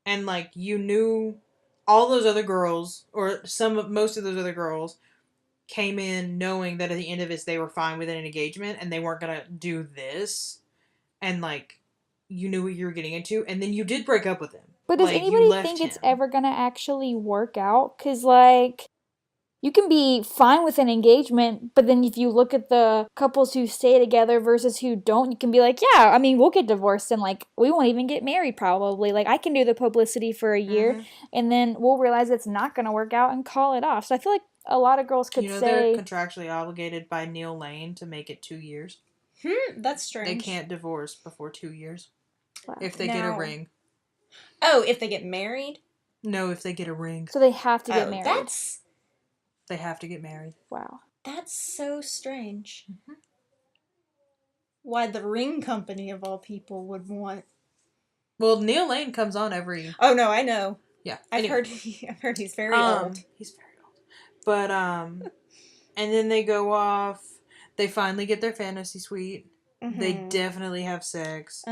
And like, you knew all those other girls, or most of those other girls came in knowing that at the end of it they were fine with an engagement and they weren't gonna do this, and like, you knew what you were getting into, and then you did break up with him. But does anybody think it's ever gonna actually work out? Because like, you can be fine with an engagement, but then if you look at the couples who stay together versus who don't, you can be like, yeah, I mean, we'll get divorced and like, we won't even get married probably. Like, I can do the publicity for a year and then we'll realize it's not gonna work out and call it off. So I feel like a lot of girls could say... they're contractually obligated by Neil Lane to make it 2 years. That's strange. They can't divorce before 2 years. Wow. If they get a ring. Oh, if they get married? No, if they get a ring. So they have to get married. They have to get married. Wow. That's so strange. Why the ring company of all people would want... Well, Neil Lane comes on every... Oh, no, I know. Yeah. I've heard he's very old. He's very old. But, and then they go off. They finally get their fantasy suite. They definitely have sex.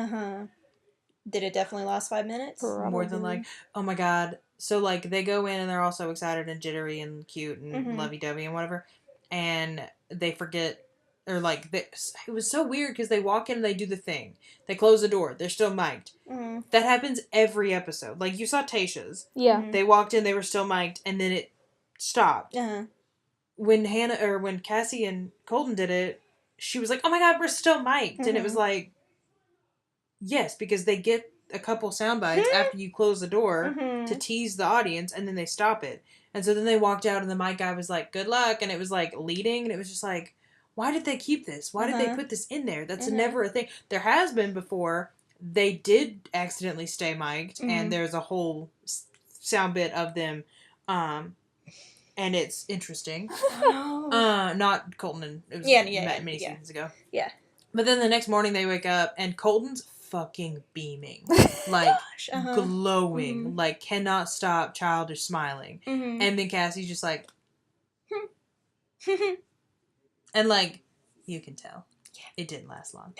Did it definitely last 5 minutes? Probably. More than like, oh my god. So, like, they go in and they're all so excited and jittery and cute and lovey-dovey and whatever. And they forget or like, it was so weird because they walk in and they do the thing. They close the door. They're still mic'd. Mm-hmm. That happens every episode. Like, you saw Tayshia's. Yeah. Mhm. They walked in, they were still mic'd, and then it stopped. Uh-huh. When Cassie and Colton did it, she was like, "Oh my God, we're still mic'd," and it was like, yes, because they get a couple sound bites after you close the door to tease the audience, and then they stop it. And so then they walked out, and the mic guy was like, "Good luck," and it was like leading, and it was just like, why did they keep this? Why did they put this in there? That's never a thing. There has been before. They did accidentally stay mic'd, and there's a whole sound bit of them, and it's interesting. Not Colton, and it was many seasons ago. Yeah. But then the next morning they wake up, and Colton's fucking beaming, like glowing, like cannot stop childish smiling, and then Cassie's just like, and like, you can tell, it didn't last long.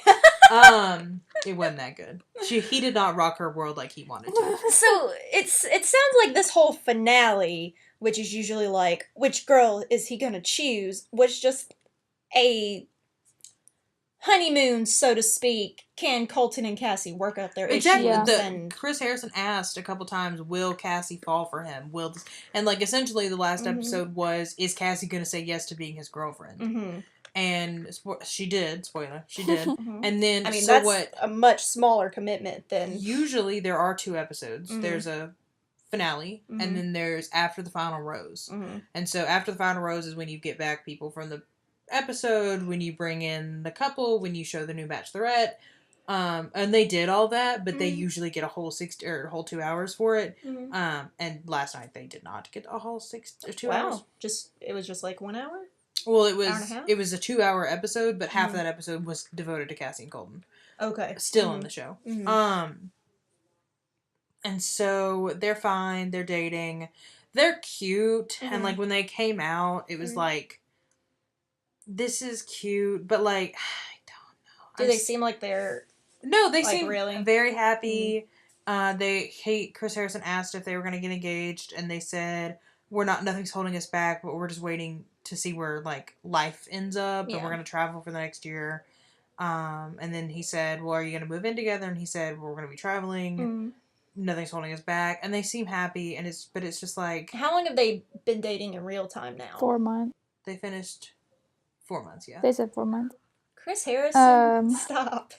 It wasn't that good. He did not rock her world like he wanted to. So it sounds like this whole finale, which is usually like, which girl is he gonna choose, was just a honeymoon, so to speak. Can Colton and Cassie work out their exactly. issues? Chris Harrison asked a couple times, will Cassie fall for him? And like, essentially the last episode was, is Cassie going to say yes to being his girlfriend? And she did. Spoiler, she did. And then, I mean, so that's a much smaller commitment than... Usually there are 2 episodes. There's a finale, and then there's after the final rose. And so after the final rose is when you get back people from the episode, when you bring in the couple, when you show the new Bachelorette. And they did all that, but they usually get a whole 2 hours for it. And last night they did not get a whole 2 hours. It was just like 1 hour? Well, Hour and a half? it was a 2-hour episode, but half of that episode was devoted to Cassie and Colton. Okay. Still in the show. And so they're fine, they're dating, they're cute, and like when they came out, it was like, this is cute, but like, I don't know. Do they seem like they're... No, they like, seem really very happy. Chris Harrison asked if they were going to get engaged, and they said, nothing's holding us back, but we're just waiting to see where, like, life ends up, and we're going to travel for the next year. And then he said, well, are you going to move in together? And he said, well, we're going to be traveling. Nothing's holding us back. And they seem happy, but it's just like... How long have they been dating in real time now? 4 months. They finished 4 months, yeah. They said 4 months. Chris Harrison? Stop.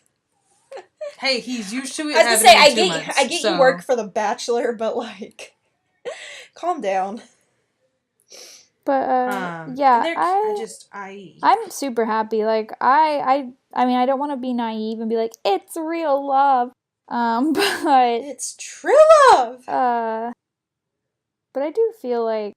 Hey, he's used to it. I was gonna say, I get you work for The Bachelor, but like, calm down. But yeah, I'm super happy. Like I mean, I don't want to be naive and be like, it's real love. But it's true love. But I do feel like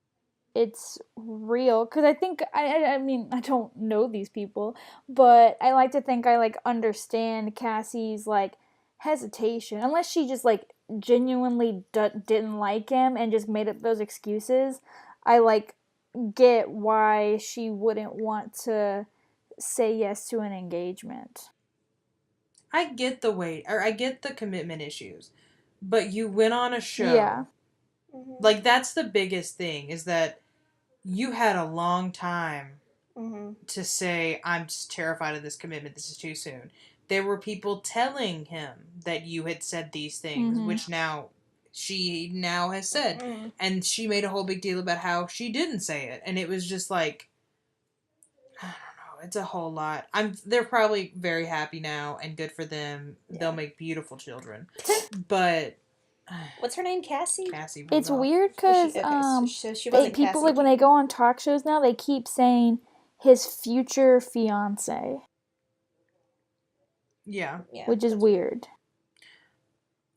it's real, because I think I mean, I don't know these people, but I like to think I like understand Cassie's like hesitation, unless she just like genuinely didn't like him and just made up those excuses. I like get why she wouldn't want to say yes to an engagement. I get I get the commitment issues, but you went on a show. Yeah. Like, that's the biggest thing, is that you had a long time to say, I'm just terrified of this commitment, this is too soon. There were people telling him that you had said these things, which she now has said. And she made a whole big deal about how she didn't say it. And it was just like, I don't know, it's a whole lot. They're probably very happy now, and good for them. Yeah. They'll make beautiful children. But... What's her name? Cassie? Cassie. It's weird because people, like, when they go on talk shows now, they keep saying his future fiance. Yeah. Which is weird.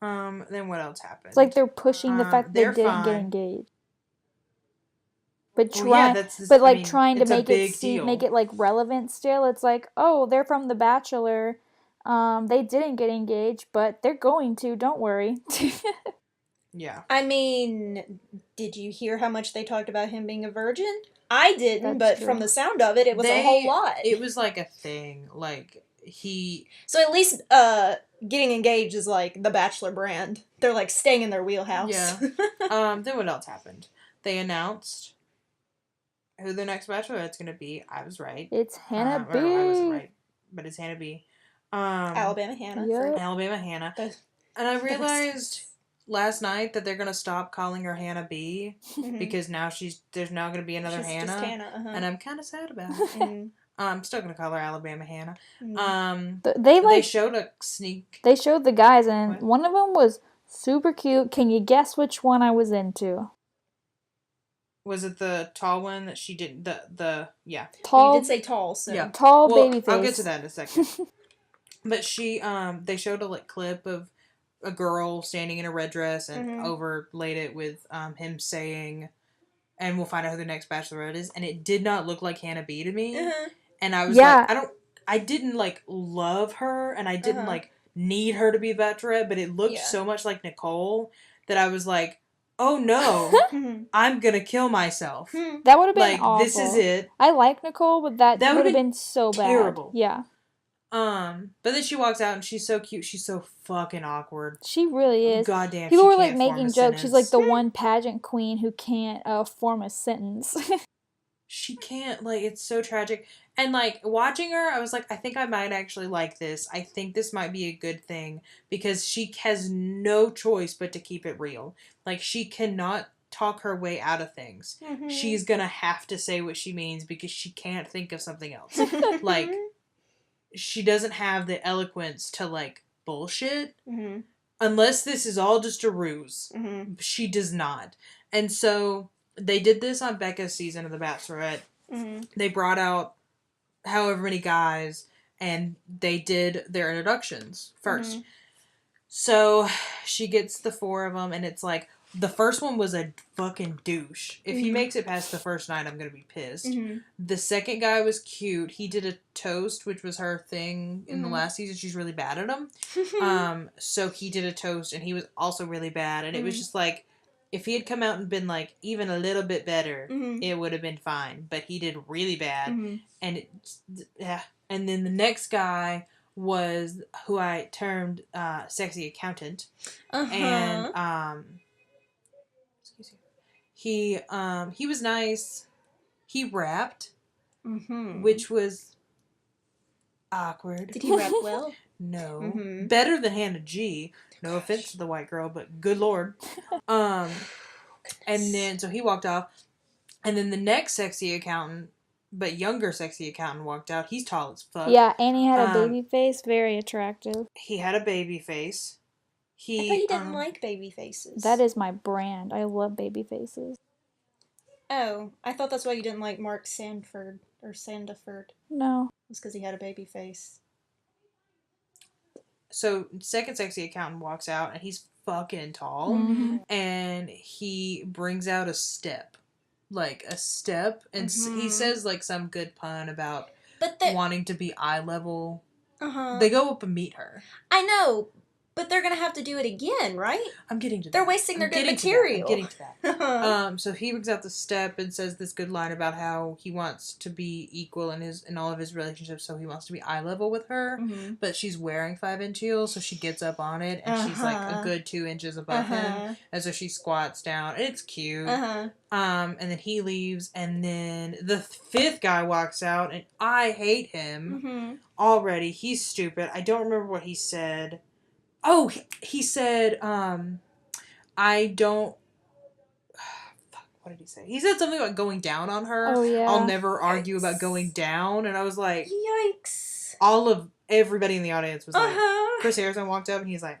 Then what else happened? It's like they're pushing the fact that they didn't get engaged. But trying to make it like relevant still. It's like, oh, they're from The Bachelor. They didn't get engaged, but they're going to. Don't worry. Yeah. I mean, did you hear how much they talked about him being a virgin? I didn't, but from the sound of it, it was a whole lot. It was like a thing. Like, So at least getting engaged is like the Bachelor brand. They're like staying in their wheelhouse. Yeah. Then what else happened? They announced who the next Bachelorette's gonna be. I was right. It's Hannah B. Or I wasn't right, but it's Hannah B. Alabama Hannah. Yep. Alabama Hannah. And I realized last night that they're gonna stop calling her Hannah B because now there's now gonna be another She's Hannah, just Hannah, and I'm kind of sad about it. I'm still gonna call her Alabama Hannah. They showed a sneak. They showed the guys, and What? one of them was super cute. Can you guess which one I was into? Was it the tall one that she didn't? Yeah. Tall. You did say tall, so Yeah. Tall Well, baby face. I'll get to that in a second. But they showed a clip of a girl standing in a red dress and overlaid it with him saying, and we'll find out who the next Bachelorette is, and it did not look like Hannah B to me. And I was I didn't love her, and I didn't need her to be Bachelorette, but it looked so much like Nicole that I was like, oh no, I'm gonna kill myself. That would have been awful. This is it. I like Nicole, but that would have been so terrible. Bad. Yeah. But then she walks out and she's so cute. She's so fucking awkward. She really is. Goddamn. People were making jokes. She's like the one pageant queen who can't form a sentence. She can't. It's so tragic. And watching her, I was like, I think I might actually like this. I think this might be a good thing because she has no choice but to keep it real. She cannot talk her way out of things. She's gonna have to say what she means because she can't think of something else. She doesn't have the eloquence to bullshit unless this is all just a ruse. She does not. And so they did this on Becca's season of The Bachelorette. They brought out however many guys and they did their introductions first. So she gets the 4 of them and it's the first one was a fucking douche. If he makes it past the first night, I'm going to be pissed. The second guy was cute. He did a toast, which was her thing in the last season. She's really bad at them. So he did a toast, and he was also really bad. And it was just if he had come out and been even a little bit better, it would have been fine. But he did really bad. And and then the next guy was who I termed sexy accountant. And he was nice. He rapped, which was awkward. Did he rap well? No. Better than Hannah G. No offense to the white girl, but good lord. And then, so he walked off. And then the next sexy accountant, but younger sexy accountant walked out. He's tall as fuck. Yeah, and he had a baby face. Very attractive. He had a baby face. I thought you didn't like baby faces. That is my brand. I love baby faces. Oh, I thought that's why you didn't like Mark Sandford or Sandiford. No. It's because he had a baby face. So, second sexy accountant walks out, and he's fucking tall. And he brings out a step. And he says, some good pun about wanting to be eye level. They go up and meet her. I know, but they're going to have to do it again, right? I'm getting to that. They're wasting their good material. I'm getting to that. So he brings out the step and says this good line about how he wants to be equal in all of his relationships, so he wants to be eye level with her, but she's wearing 5-inch heels, so she gets up on it, and she's a good 2 inches above him, and so she squats down, and it's cute. And then he leaves, and then the 5th guy walks out, and I hate him already. He's stupid. I don't remember what he said. Oh, he said, I don't... Fuck, what did he say? He said something about going down on her. Oh, yeah. I'll never argue about going down. And I was like... Yikes. Everybody in the audience was like... Chris Harrison walked up and he's like...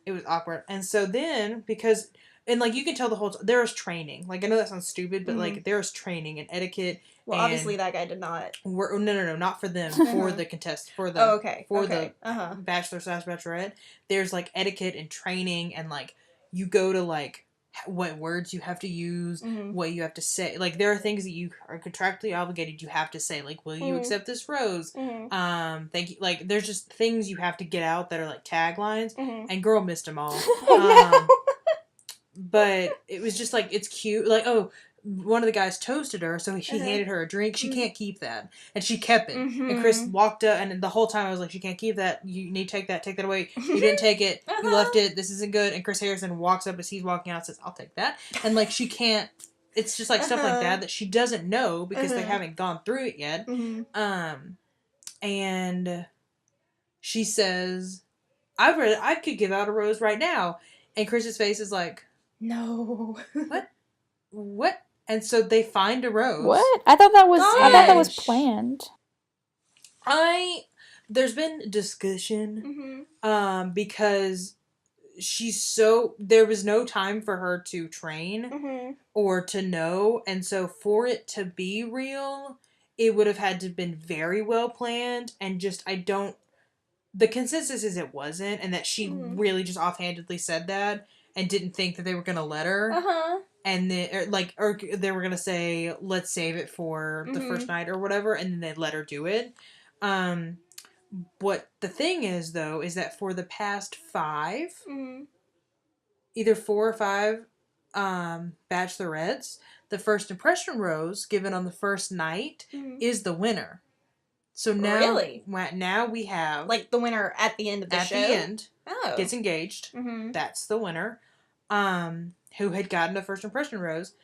it was awkward. And so then, because... And, you can tell the whole... There was training. I know that sounds stupid, but, there was training and etiquette. Well, obviously that guy did not. No, not for them. For the contest. For the... the Bachelor/Bachelorette. There's, etiquette and training and, you go to, what words you have to use, what you have to say. There are things that you are contractually obligated you have to say. Will you accept this rose? Thank you. There's just things you have to get out that are, taglines. And girl missed them all. But it was just it's cute. One of the guys toasted her, so he handed her a drink. She can't keep that. And she kept it. And Chris walked up, and the whole time I was like, she can't keep that. You need to take that away. You didn't take it. You left it. This isn't good. And Chris Harrison walks up as he's walking out and says, I'll take that. And, she can't it's just like stuff like that she doesn't know because they haven't gone through it yet. And she says, I could give out a rose right now. And Chris's face is like, no. What? And so they find a rose. What? I thought that was planned. There's been discussion because there was no time for her to train or to know, and so for it to be real, it would have had to have been very well planned, and the consensus is it wasn't, and that she really just offhandedly said that and didn't think that they were gonna let her. And then, or they were gonna say, let's save it for the first night or whatever, and then they let her do it. What the thing is, though, is that for the past 5, either 4 or 5 bachelorettes, the first impression rose given on the first night is the winner. So now we have... Like the winner at the end of the show? At the end. Gets engaged. That's the winner. Who had gotten a first impression rose.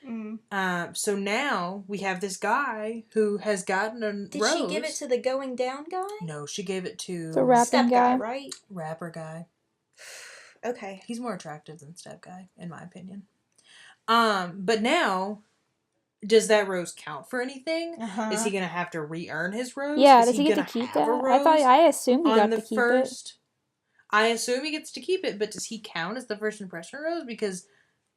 So now we have this guy who has gotten a rose. Did she give it to the going down guy? No, she gave it to... The rapping guy, right? Rapper guy. Okay. He's more attractive than Step guy, in my opinion. But now, does that rose count for anything? Is he going to have to re-earn his rose? Yeah, does he get to keep that? I assumed he got to keep it. I assume he gets to keep it, but does he count as the first impression rose? Because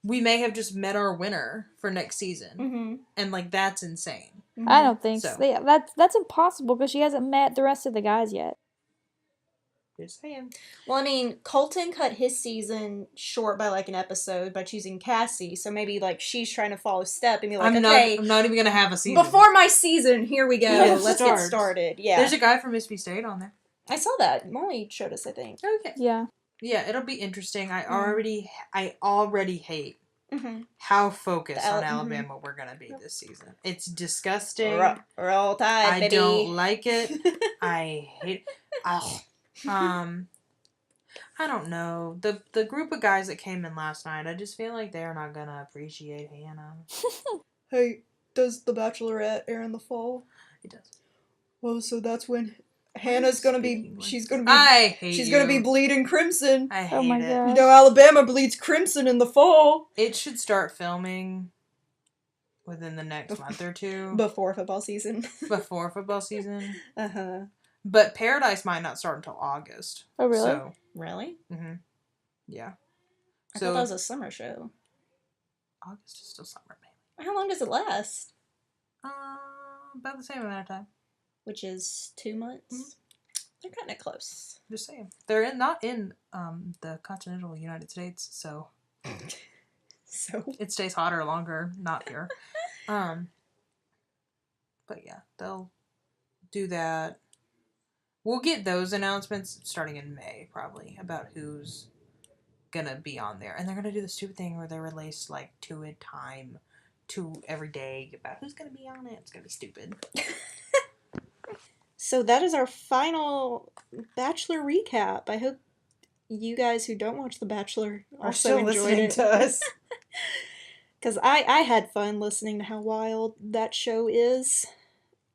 we may have just met our winner for next season. And, that's insane. I don't think so. Yeah, that's impossible because she hasn't met the rest of the guys yet. Just saying. Well, I mean, Colton cut his season short by, an episode by choosing Cassie. So maybe, she's trying to follow step and be like, I'm not even going to have a season. Before my season, here we go. Let's get started. Yeah. There's a guy from Mississippi State on there. I saw that. Molly showed us, I think. Okay. Yeah. Yeah, it'll be interesting. I already hate how focused on Alabama we're gonna be this season. It's disgusting. We're all tied, baby. I don't like it. I hate. I don't know. The group of guys that came in last night, I just feel like they're not gonna appreciate Hannah. Hey, does The Bachelorette air in the fall? It does. Well, so that's when Hannah's gonna be. She's gonna be bleeding crimson. I hate it. God. You know, Alabama bleeds crimson in the fall. It should start filming within the next month or 2. Before football season. Before football season. But Paradise might not start until August. Oh, really? So, really? Yeah. I thought that was a summer show. August is still summer, maybe. How long does it last? About the same amount of time. Which is 2 months. They're kind of close. Just saying. They're not in the continental United States, so it stays hotter longer, not here. But yeah, they'll do that. We'll get those announcements starting in May, probably, about who's gonna be on there. And they're gonna do the stupid thing where they release 2 at a time, 2 every day about who's gonna be on it. It's gonna be stupid. So that is our final Bachelor recap. I hope you guys who don't watch The Bachelor also enjoyed it. To us. Because I had fun listening to how wild that show is.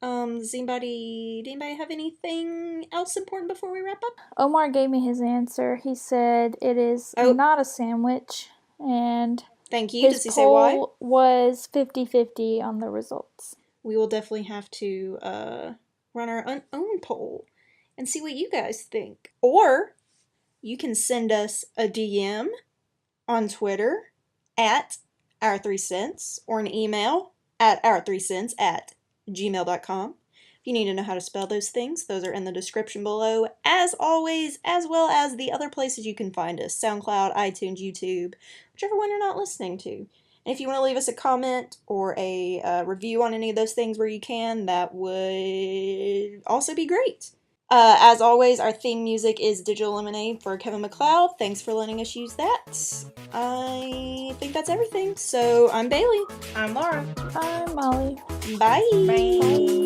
Did anybody have anything else important before we wrap up? Omar gave me his answer. He said it is not a sandwich, and thank you. Does he say why? His poll was 50-50 on the results. We will definitely have to run our own poll and see what you guys think. Or you can send us a DM on Twitter at our3cents or an email at our3cents@gmail.com. If you need to know how to spell those things, those are in the description below, as always, as well as the other places you can find us: SoundCloud, iTunes, YouTube, whichever one you're not listening to. And if you want to leave us a comment or a review on any of those things where you can, that would also be great. As always, our theme music is Digital Lemonade for Kevin MacLeod. Thanks for letting us use that. I think that's everything. So I'm Bailey. I'm Laura. I'm Molly. Bye. Bye.